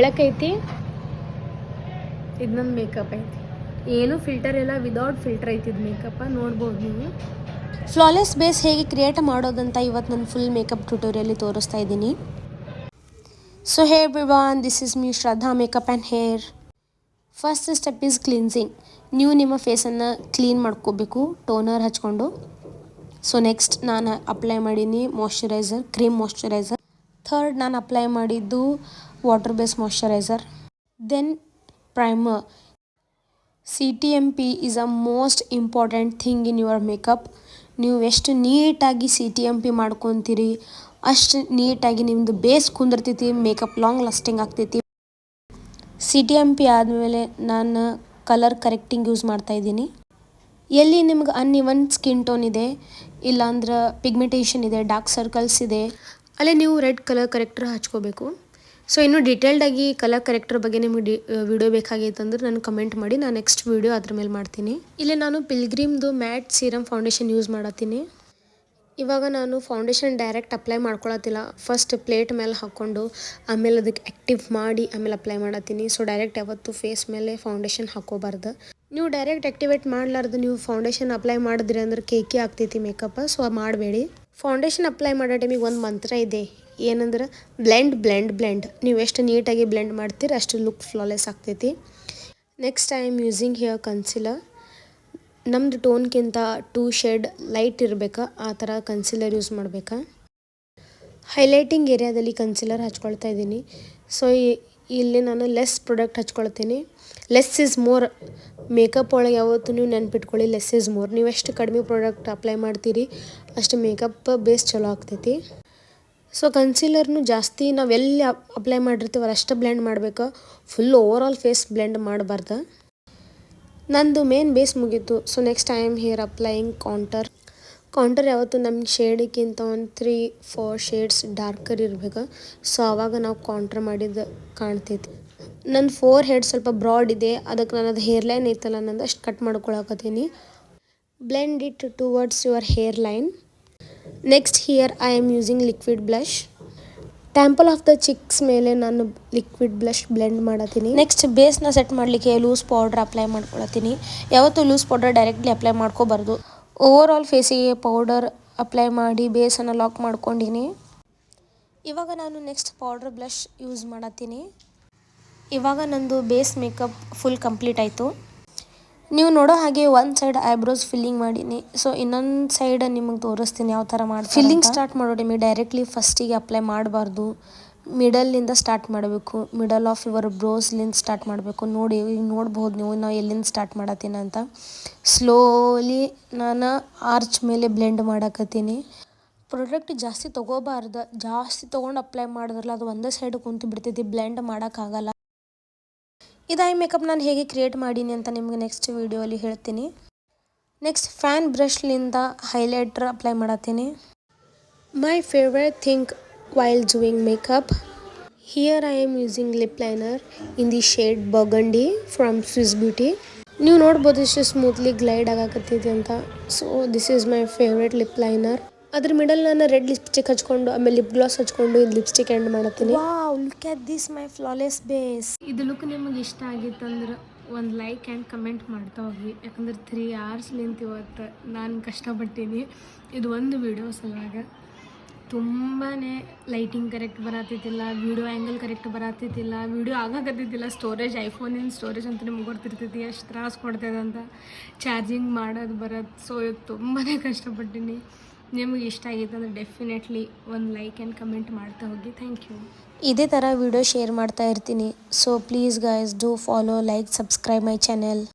ಬೆಳಕೈತಿ. ಇದು ನನ್ನ ಮೇಕಪ್ ಐತಿ, ಏನು ಫಿಲ್ಟರ್ ಇಲ್ಲ, ವಿದೌಟ್ ಫಿಲ್ಟರ್ ಐತಿ ಇದು ಮೇಕಪ್. ನೋಡ್ಬೋದು ನೀವು. ಫ್ಲಾಲೆಸ್ ಬೇಸ್ ಹೇಗೆ ಕ್ರಿಯೇಟ್ ಮಾಡೋದಂತ ಇವತ್ತು ನಾನು ಫುಲ್ ಮೇಕಪ್ ಟ್ಯುಟೋರಿಯಲ್ಲಿ ತೋರಿಸ್ತಾ ಇದ್ದೀನಿ. So hey everyone, this is me Shraddha makeup and hair. First step is cleansing. ನೀವು ನಿಮ್ಮ ಫೇಸನ್ನು ಕ್ಲೀನ್ ಮಾಡ್ಕೋಬೇಕು ಟೋನರ್ ಹಚ್ಕೊಂಡು. ಸೊ ನೆಕ್ಸ್ಟ್ ನಾನು ಅಪ್ಲೈ ಮಾಡೀನಿ ಮಾಯ್ಶ್ಚರೈಸರ್, ಕ್ರೀಮ್ ಮಾಯ್ಶ್ಚರೈಸರ್. ಥರ್ಡ್ ನಾನು ಅಪ್ಲೈ ಮಾಡಿದ್ದು water base moisturizer. Then primer. CTMP is a most important thing in your makeup. ನೀವು ಎಷ್ಟು ನೀಟಾಗಿ CTMP ಮಾಡ್ಕೊತೀರಿ ಅಷ್ಟು ನೀಟಾಗಿ ನಿಮ್ಮದು ಬೇಸ್ ಕುಂದಿರ್ತೈತಿ, ಮೇಕಪ್ ಲಾಂಗ್ ಲಾಸ್ಟಿಂಗ್ ಆಗ್ತೈತಿ. CTMP ಆದಮೇಲೆ ನಾನು ಕಲರ್ ಕರೆಕ್ಟಿಂಗ್ ಯೂಸ್ ಮಾಡ್ತಾಯಿದ್ದೀನಿ. ಎಲ್ಲಿ ನಿಮ್ಗೆ ಅನ್ಇವನ್ ಸ್ಕಿನ್ ಟೋನ್ ಇದೆ, ಇಲ್ಲಾಂದ್ರೆ ಪಿಗ್ಮೆಂಟೇಷನ್ ಇದೆ, ಡಾರ್ಕ್ ಸರ್ಕಲ್ಸ್ ಇದೆ, ಅಲ್ಲೇ ನೀವು ರೆಡ್ ಕಲರ್ ಕರೆಕ್ಟರ್ ಹಚ್ಕೋಬೇಕು. ಸೊ ಇನ್ನೂ ಡೀಟೇಲ್ಡಾಗಿ ಕಲರ್ ಕರೆಕ್ಟರ್ ಬಗ್ಗೆ ನಿಮಗೆ ವಿಡಿಯೋ ಬೇಕಾಗಿತ್ತು ಅಂದ್ರೆ ನಾನು ಕಮೆಂಟ್ ಮಾಡಿ, ನಾನು ನೆಕ್ಸ್ಟ್ ವಿಡಿಯೋ ಅದ್ರ ಮೇಲೆ ಮಾಡ್ತೀನಿ. ಇಲ್ಲಿ ನಾನು ಪಿಲ್ಗ್ರಿಮ್ದು ಮ್ಯಾಟ್ ಸೀರಮ್ ಫೌಂಡೇಶನ್ ಯೂಸ್ ಮಾಡತ್ತೀನಿ. ಇವಾಗ ನಾನು ಫೌಂಡೇಶನ್ ಡೈರೆಕ್ಟ್ ಅಪ್ಲೈ ಮಾಡ್ಕೊಳತ್ತಿಲ್ಲ. ಫಸ್ಟ್ ಪ್ಲೇಟ್ ಮೇಲೆ ಹಾಕ್ಕೊಂಡು ಆಮೇಲೆ ಅದಕ್ಕೆ ಆ್ಯಕ್ಟಿವ್ ಮಾಡಿ ಆಮೇಲೆ ಅಪ್ಲೈ ಮಾಡತ್ತೀನಿ. ಸೊ ಡೈರೆಕ್ಟ್ ಯಾವತ್ತು ಫೇಸ್ ಮೇಲೆ ಫೌಂಡೇಶನ್ ಹಾಕೋಬಾರ್ದು. ನೀವು ಡೈರೆಕ್ಟ್ ಆ್ಯಕ್ಟಿವೇಟ್ ಮಾಡಲಾರ್ದು ನೀವು ಫೌಂಡೇಶನ್ ಅಪ್ಲೈ ಮಾಡಿದ್ರಿ ಅಂದ್ರೆ ಕೇಕಿ ಆಗ್ತೈತಿ ಮೇಕಪ್. ಸೊ ಮಾಡಬೇಡಿ. ಫೌಂಡೇಶನ್ ಅಪ್ಲೈ ಮಾಡೋ ಟೈಮಿಗೆ ಒಂದು ಮಂತ್ರ ಇದೆ, ಏನಂದ್ರೆ ಬ್ಲೆಂಡ್ ಬ್ಲೆಂಡ್ ಬ್ಲೆಂಡ್. ನೀವು ಎಷ್ಟು ನೀಟಾಗಿ ಬ್ಲೆಂಡ್ ಮಾಡ್ತೀರಿ ಅಷ್ಟು ಲುಕ್ ಫ್ಲಾಲೆಸ್ ಆಗ್ತೈತಿ. Next I am using here concealer. ನಮ್ಮದು ಟೋನ್ಗಿಂತ 2 ಶೇಡ್ ಲೈಟ್ ಇರಬೇಕಾ ಆ ಥರ ಕನ್ಸಿಲರ್ ಯೂಸ್ ಮಾಡಬೇಕಾ. ಹೈಲೈಟಿಂಗ್ ಏರಿಯಾದಲ್ಲಿ ಕನ್ಸಿಲರ್ ಹಚ್ಕೊಳ್ತಾ ಇದ್ದೀನಿ. ಸೊ ಇಲ್ಲಿ ನಾನು ಲೆಸ್ ಪ್ರಾಡಕ್ಟ್ ಹಚ್ಕೊಳ್ತೀನಿ. Less is more. ಮೇಕಪ್ ಒಳಗೆ ಯಾವತ್ತೂ ನೀವು ನೆನ್ಪಿಟ್ಕೊಳ್ಳಿ, ಲೆಸ್ ಈಸ್ ಮೋರ್. ನೀವು ಎಷ್ಟು ಕಡಿಮೆ ಪ್ರಾಡಕ್ಟ್ ಅಪ್ಲೈ ಮಾಡ್ತೀರಿ ಅಷ್ಟು ಮೇಕಪ್ ಬೇಸ್ ಚಲೋ ಆಗ್ತೈತಿ. ಸೊ ಕನ್ಸಿಲರ್ನು ಜಾಸ್ತಿ ನಾವು ಎಲ್ಲಿ ಅಪ್ಲೈ ಮಾಡಿರ್ತೀವಲ್ಲ ಅಷ್ಟು ಬ್ಲೆಂಡ್ ಮಾಡಬೇಕು, full over all face blend ಮಾಡಬಾರ್ದು. ನಂದು ಮೇನ್ ಬೇಸ್ ಮುಗೀತು. So next I am here applying contour. Contour ಯಾವತ್ತು ನಮ್ಮ ಶೇಡಿಗಿಂತ ಒಂದು 3-4 ಶೇಡ್ಸ್ ಡಾರ್ಕರ್ ಇರಬೇಕು. ಸೊ ಆವಾಗ ನಾವು ಕಾಂಟರ್ ಮಾಡಿದ್ದು ಕಾಣ್ತೈತಿ. ನನ್ನ ಫೋರ್ ಹೆಡ್ ಸ್ವಲ್ಪ ಬ್ರಾಡ್ ಇದೆ, ಅದಕ್ಕೆ ನನ್ನದು ಹೇರ್ ಲೈನ್ ಐತಲ್ಲ ನಂದು ಅಷ್ಟು ಕಟ್ ಮಾಡ್ಕೊಳಕತ್ತೀನಿ. Blend it towards your hair line. Next here I am using liquid blush. Temple of the cheeks ಮೇಲೆ ನಾನು ಲಿಕ್ವಿಡ್ ಬ್ಲಷ್ ಬ್ಲೆಂಡ್ ಮಾಡತ್ತೀನಿ. ನೆಕ್ಸ್ಟ್ ಬೇಸ್ನ ಸೆಟ್ ಮಾಡಲಿಕ್ಕೆ ಲೂಸ್ ಪೌಡ್ರ್ ಅಪ್ಲೈ ಮಾಡ್ಕೊಳತ್ತೀನಿ. ಯಾವತ್ತೂ ಲೂಸ್ ಪೌಡರ್ ಡೈರೆಕ್ಟ್ಲಿ ಅಪ್ಲೈ ಮಾಡ್ಕೋಬಾರ್ದು. ಓವರ್ ಆಲ್ ಫೇಸಿಗೆ powder apply ಮಾಡಿ ಬೇಸನ್ನು ಲಾಕ್ ಮಾಡ್ಕೊಂಡಿನಿ. ಇವಾಗ ನಾನು ನೆಕ್ಸ್ಟ್ ಪೌಡ್ರ್ ಬ್ಲಷ್ ಯೂಸ್ ಮಾಡತ್ತೀನಿ. ಇವಾಗ ನಂದು ಬೇಸ್ ಮೇಕಪ್ ಫುಲ್ ಕಂಪ್ಲೀಟ್ ಆಯಿತು. ನೀವು ನೋಡೋ ಹಾಗೆ ಒಂದು ಸೈಡ್ ಐಬ್ರೋಸ್ ಫಿಲ್ಲಿಂಗ್ ಮಾಡೀನಿ. ಸೊ ಇನ್ನೊಂದು ಸೈಡ್ ನಿಮಗೆ ತೋರಿಸ್ತೀನಿ ಯಾವ ಥರ ಮಾಡಿ. ಫಿಲ್ಲಿಂಗ್ ಸ್ಟಾರ್ಟ್ ಮಾಡೋ ಟೈಮಿಗೆ ಡೈರೆಕ್ಟ್ಲಿ ಫಸ್ಟಿಗೆ ಅಪ್ಲೈ ಮಾಡಬಾರ್ದು, ಮಿಡಲ್ಲಿಂದ ಸ್ಟಾರ್ಟ್ ಮಾಡಬೇಕು. ಮಿಡಲ್ ಆಫ್ ಯುವರ್ ಬ್ರೋಸ್ಲಿಂದ ಸ್ಟಾರ್ಟ್ ಮಾಡಬೇಕು. ನೋಡಿ ಈಗ ನೋಡ್ಬೋದು ನೀವು ನಾವು ಎಲ್ಲಿಂದ ಸ್ಟಾರ್ಟ್ ಮಾಡತ್ತೀನಿ ಅಂತ. ಸ್ಲೋಲಿ ನಾನು ಆರ್ಚ್ ಮೇಲೆ ಬ್ಲೆಂಡ್ ಮಾಡಕತ್ತೀನಿ. ಪ್ರಾಡಕ್ಟ್ ಜಾಸ್ತಿ ತೊಗೋಬಾರ್ದು, ಜಾಸ್ತಿ ತೊಗೊಂಡು ಅಪ್ಲೈ ಮಾಡಿದ್ರಲ್ಲ ಅದು ಒಂದೇ ಸೈಡ್ ಕುಂತು ಬಿಡ್ತೈತಿ, ಬ್ಲೆಂಡ್ ಮಾಡೋಕ್ಕಾಗಲ್ಲ. ಇದು ಐ ಮೇಕಪ್ ನಾನು ಹೇಗೆ ಕ್ರಿಯೇಟ್ ಮಾಡೀನಿ ಅಂತ ನಿಮಗೆ ನೆಕ್ಸ್ಟ್ ವಿಡಿಯೋಲಿ ಹೇಳ್ತೀನಿ. ನೆಕ್ಸ್ಟ್ ಫ್ಯಾನ್ ಬ್ರಷ್ಲಿಂದ ಹೈಲೈಟರ್ ಅಪ್ಲೈ ಮಾಡತ್ತೀನಿ. My favourite thing while doing makeup. Here I am using lip liner in the shade burgundy from Swiss Beauty. ನೀವು ನೋಡ್ಬೋದು ಎಷ್ಟು ಸ್ಮೂತ್ಲಿ ಗ್ಲೈಡ್ ಆಗಾಕತ್ತಿದೆ ಅಂತ. So this is my favourite lip liner. ಅದ್ರ middle ನಾನು red lipstick ಹಚ್ಕೊಂಡು ಆಮೇಲೆ lip gloss ಹಚ್ಕೊಂಡು ಇದು ಲಿಪ್ಸ್ಟಿಕ್ ಎಂಡ್ ಮಾಡತ್ತೀನಿ. Wow, look at this my flawless base. ಇದು ಲುಕ್ ನಿಮಗೆ ಇಷ್ಟ ಆಗಿತ್ತಂದ್ರೆ ಒಂದು ಲೈಕ್ ಆ್ಯಂಡ್ ಕಮೆಂಟ್ ಮಾಡ್ತಾ ಹೋಗಿ. ಯಾಕಂದ್ರೆ 3 ಅವರ್ಸ್ಲಿಂತ ಇವತ್ತು ನಾನು ಕಷ್ಟಪಟ್ಟೀನಿ ಇದು ಒಂದು ವೀಡಿಯೋ ಸಲುವಾಗ. ತುಂಬಾ ಲೈಟಿಂಗ್ ಕರೆಕ್ಟ್ ಬರತ್ತಿದ್ದಿಲ್ಲ, ವೀಡಿಯೋ ಆ್ಯಂಗಲ್ ಕರೆಕ್ಟ್ ಬರತ್ತಿದ್ದಿಲ್ಲ, ವೀಡಿಯೋ ಆಗಾಕತ್ತಿದ್ದಿಲ್ಲ. ಸ್ಟೋರೇಜ್ ಐಫೋನಿನ ಸ್ಟೋರೇಜ್ ಅಂತ ನಿಮ್ಗೆ ಗೊತ್ತಿರ್ತೈತಿ ಎಷ್ಟು ತ್ರಾಸ ಕೊಡ್ತದೆ ಅಂತ, ಚಾರ್ಜಿಂಗ್ ಮಾಡೋದು ಬರೋದು. ಸೊ ಇವತ್ತು ತುಂಬಾ ಕಷ್ಟಪಟ್ಟೀನಿ. ನಿಮಗೆ ಇಷ್ಟ ಆಗಿತ್ತು ಅಂದರೆ ಡೆಫಿನೆಟ್ಲಿ ಒಂದು ಲೈಕ್ ಆ್ಯಂಡ್ ಕಮೆಂಟ್ ಮಾಡ್ತಾ ಹೋಗಿ. Thank you. ಇದೇ ಥರ ವಿಡಿಯೋ ಶೇರ್ ಮಾಡ್ತಾ ಇರ್ತೀನಿ. So please guys do follow, like, subscribe my channel.